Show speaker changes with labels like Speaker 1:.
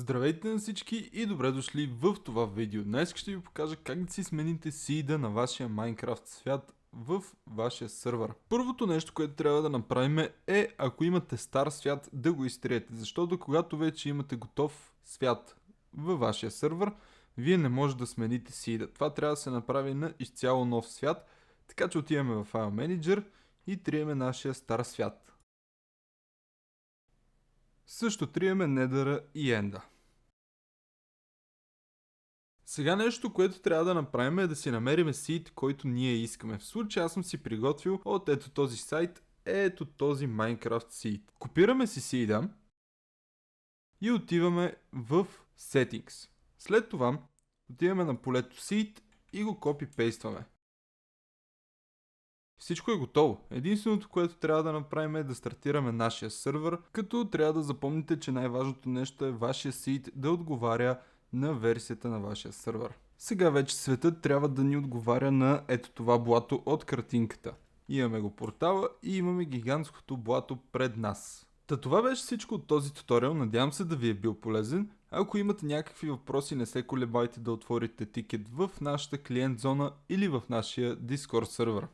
Speaker 1: Здравейте на всички и добре дошли в това видео. Днес ще ви покажа как да си смените сида на вашия Minecraft свят в вашия сървър. Първото нещо, което трябва да направим е, ако имате стар свят, да го изтриете, защото когато вече имате готов свят във вашия сървър, вие не може да смените сида. Това трябва да се направи на изцяло нов свят, така че отиваме в File Manager и триеме нашия стар свят. Също триеме Nether и Enda. Сега нещо, което трябва да направим е да си намерим сид, който ние искаме. В случай аз съм си приготвил от ето този сайт, ето този Minecraft seed. Копираме си сида и отиваме в Settings. След това отиваме на полето seed и го копи-пействаме. Всичко е готово. Единственото, което трябва да направим е да стартираме нашия сървър, като трябва да запомните, че най-важното нещо е вашия seed да отговаря на версията на вашия сървър. Сега вече светът трябва да ни отговаря на ето това блато от картинката. Имаме го портала и имаме гигантското блато пред нас. Та това беше всичко от този туториал, надявам се да ви е бил полезен. Ако имате някакви въпроси, не се колебайте да отворите тикет в нашата клиент зона или в нашия Discord сървър.